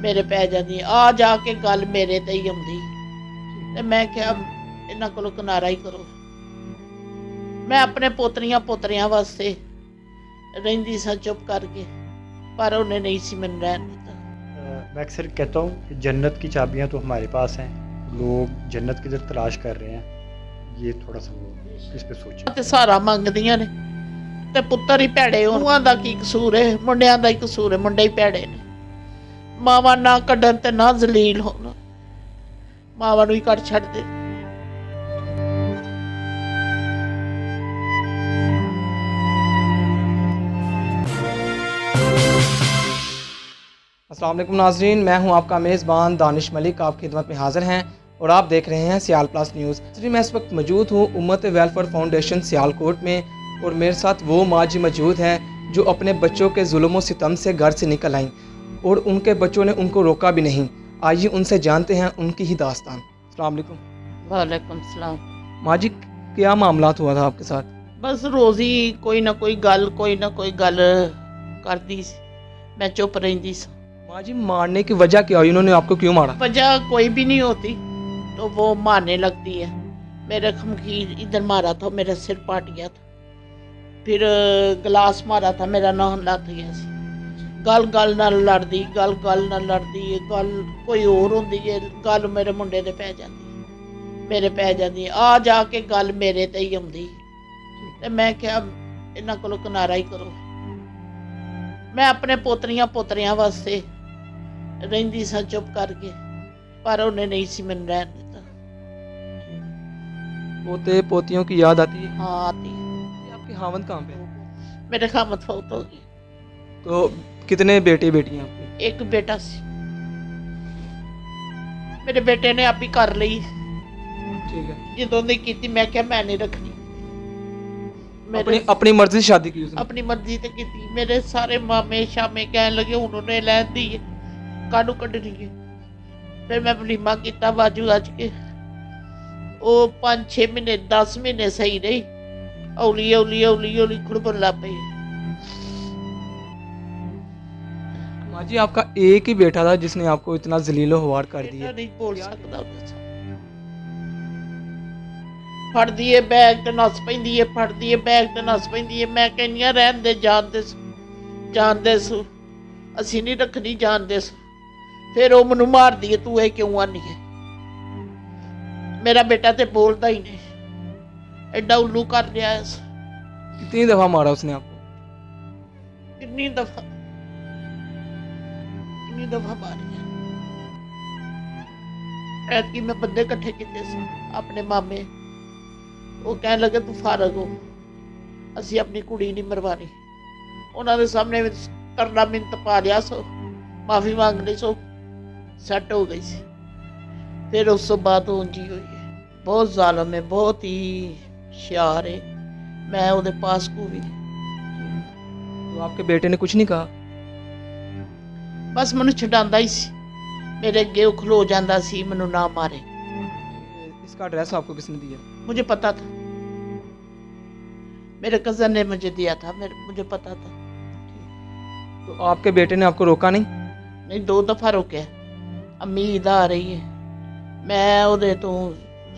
मेरे पै जाती आ जाके गल मेरे ते ही आउंदी ते मैं क्या इन्हां कोलों किनारा ही करो। मैं अपने पोतरियां पोतरियां वास्ते रहिंदी सां चुप करके, पर उन्हें नहीं सी मैनूं रहन दित्ता। मैं अक्सर कहता हूँ कि जन्नत की चाबियाँ तो हमारे पास हैं, लोग जन्नत की तरफ तलाश कर रहे हैं। ये थोड़ा सा वो इस पे सोचें। ते सहारा मंगदियां ने ते पुत्तर ही भैड़े होण, ਨੂੰਹਾਂ ਦਾ ਕੀ ਕਸੂਰ ਹੈ, ਮੁੰਡਿਆਂ ਦਾ ਹੀ ਕਸੂਰ ਹੈ, ਮੁੰਡੇ ਹੀ ਭੈੜੇ ਨੇ। ਮਾਵਾਂ ਨਾ ਕੱਢਣ ਤੇ ਨਾ ਜ਼ਲੀਲ ਹੋਣ, ਮਾਵਾਂ ਨੂੰ ਹੀ ਕੱਢ ਛੱਡਦੇ। अस्सलाम वालेकुम नाज़रीन, मैं हूं आपका मेज़बान दानिश मलिक, आपकी खिदमत में हाज़िर हैं और आप देख रहे हैं सियाल प्लस न्यूज़। नाज़रीन, मैं इस वक्त मौजूद हूं उम्मत वेलफेयर फाउंडेशन सियालकोट में और मेरे साथ वो माँ जी मौजूद हैं जो अपने बच्चों के जुल्म व सितम से घर से निकल आईं और उनके बच्चों ने उनको रोका भी नहीं। आइए उनसे जानते हैं उनकी ही दास्तान। अस्सलाम वालेकुम। वालेकुम सलाम। माँ जी, क्या मामलात हुआ था आपके साथ? बस रोज़ ही कोई ना कोई गल करदी सी, मैं चुप रहिंदी सी। माँ जी, मारने की वजह क्या हुई? उन्होंने आपको क्यों मारा? वजह कोई भी नहीं होती तो वो मारने लगती है। मेरे खमखीर इधर मारा था, मेरा सिर पाट गया था, फिर गिलास मारा था, मेरा नाम लग गया सी। गल गल नाल लड़दी, गल कोई होर हुंदी है, गल मेरे मुंडे दे पै जांदी, मेरे पै जांदी आ जाके गल मेरे ते ही आउंदी ते मैं क्या इन्हां कोलों किनारा ही करो। मैं अपने पोतरियां पोतरियां वास्ते रहिंदी सां चुप करके, पर उन्हें नहीं सी मैनूं रहन दित्ता। पोते पोतियों की याद आती है? हाँ आती है। जी, आपके खावंद कहाँ पे है? मेरे खामत फौत हो गई। तो कितने बेटे बेटियां आपके? एक बेटा सी, मेरे बेटे ने आप ही कर ली। ठीक है। ਜਦੋਂ ਦੀ ਕੀਤੀ मैं क्या मैं नहीं रखनी। अपनी अपनी मर्जी से शादी की उसने? अपनी मर्जी ते कीती। मेरे सारे मामे शामे कहन लगे हुण उन्हें लैन दी है, कानू कड्ढनी है। फिर मैं वलीमा कीता बाजू अज के, वो 5-6 महीने 10 महीने सही रही, हौली हौली हौली हौली खुड़बन लग पई। माँ जी, आपका एक ही बेटा था जिसने आपको इतना जलीलो हवार कर दिया। नहीं बोल सकता ਉਹਦੇ ਸਾਹਮਣੇ। फड़दी है बैग ते नस पैंदी है, फड़दी है बैग ते नस पैंदी है। मैं कहनी आ रहन दे, जानदे सू असीं नहीं रखनी, जानदे सू। फिर वो मैनूं मारदी है, तू ये क्यों आनी है। मेरा बेटा ते बोलदा ही नहीं, एडा उल्लू कर लिया। कितनी दफा मारा उसने आपको? कितनी दफा मारिया। ऐतकी मैं बंदे इकट्ठे कीते सी अपने मामे, वो कहन लगे तू फारग हो, असी अपनी कुड़ी नहीं मरवानी। उन्होंने सामने तरला मिन्नत पा लिया सो, माफी मांग ली सो, सैट हो गई सी। फिर उस तो बाद ऊंजी हुई है। बहुत जालम है, बहुत ही होशियार है। मैं ਉਹਦੇ पास को भी नहीं। तो आपके बेटे ने कुछ नहीं कहा? बस मैनू छडांदा ही सी, मेरे अगे वो खलो जांदा सी, मैनू ना मारे। इसका एड्रेस आपको किसने दिया? मुझे पता था, मेरे कज़न ने मुझे दिया था, मुझे पता था। तो आपके बेटे ने आपको रोका नहीं? नहीं, 2 दफा रोके। अम्मी ईद आ रही है, मैं ਉਹਦੇ ਤੋਂ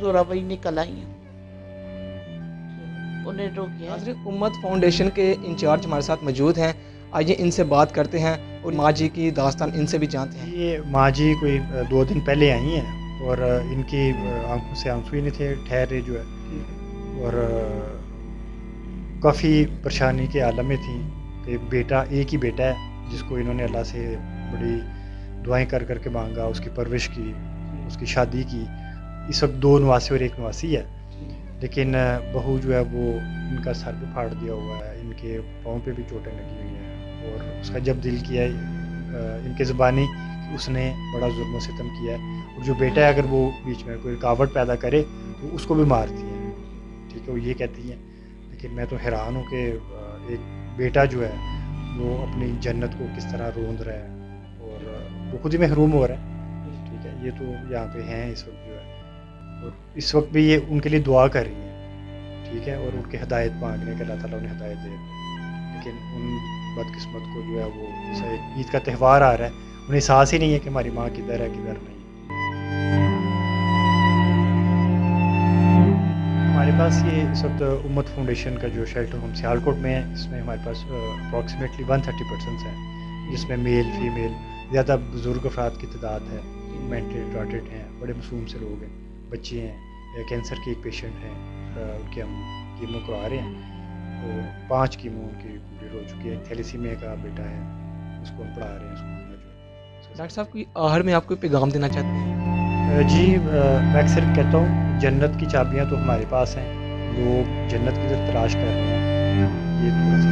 जोराबरी निकल आई हूँ, उन्हें रोकिया। नाज़रीन, उम्मत फाउंडेशन के इंचार्ज हमारे साथ मौजूद हैं। आइए इनसे बात करते हैं और माँ जी की दास्तान इनसे भी जानते हैं। ये माँ जी कोई 2 दिन पहले आई हैं और इनकी आंखों से आंसू ही नहीं थे ठहरे जो है, और काफ़ी परेशानी के आलम में थी कि बेटा, एक ही बेटा है जिसको इन्होंने अल्लाह से बड़ी दुआएं कर कर के मांगा, उसकी परवरिश की, उसकी शादी की। इस वक्त 2 नवासे और 1 नवासी है, लेकिन बहू जो है वो इनका सर भी फाड़ दिया हुआ है, इनके पाँव पे भी चोटें लगी हुई हैं, और उसका जब दिल किया इनके ज़बानी उसने बड़ा जुल्म व सितम किया है। और जो बेटा है अगर वो बीच में कोई रुकावट पैदा करे तो उसको भी मारती है। ठीक है, वो ये कहती हैं। लेकिन मैं तो हैरान हूँ कि एक बेटा जो है वो अपनी जन्नत को किस तरह रोंद रहा है, और वो खुद ही महरूम हो रहा है। ठीक है, ये तो यहाँ पे हैं इस वक्त जो है, और इस वक्त भी ये उनके लिए दुआ कर रही हैं। ठीक है, और उनकी हिदायत मांगने के अल्लाह ताला उन्हें हिदायत दे। लेकिन उन बदकिस्मत को जो है वो जैसा एक ईद का त्यौहार आ रहा है, उन्हें एहसास ही नहीं है कि हमारी माँ किधर है किधर नहीं। हमारे पास ये इस वक्त उम्मत फाउंडेशन का जो शेल्टर होम सियालकोट में है, इसमें हमारे पास अप्रॉक्सीमेटली 130 पर्सनस हैं, जिसमें मेल फीमेल ज़्यादा बुज़ुर्ग अफराद की तादाद है, मेंटली रिटार्टेड हैं, बड़े मासूम से लोग हैं, बच्चे हैं, कैंसर के एक पेशेंट हैं, उनके हम कीमो करवा रहे हैं, तो 5 कीमो उनकी कंप्लीट हो चुकी है। थैलेसीमिया का बेटा है, उसको हम पढ़ा रहे हैं स्कूल में जो। डॉक्टर साहब कोई आखिर में आप कोई पैगाम देना चाहते हैं? जी, मैं अक्सर कहता हूँ जन्नत की चाबियाँ तो हमारे पास हैं, लोग जन्नत की तरफ तलाश कर रहे हैं, ये थोड़ा सा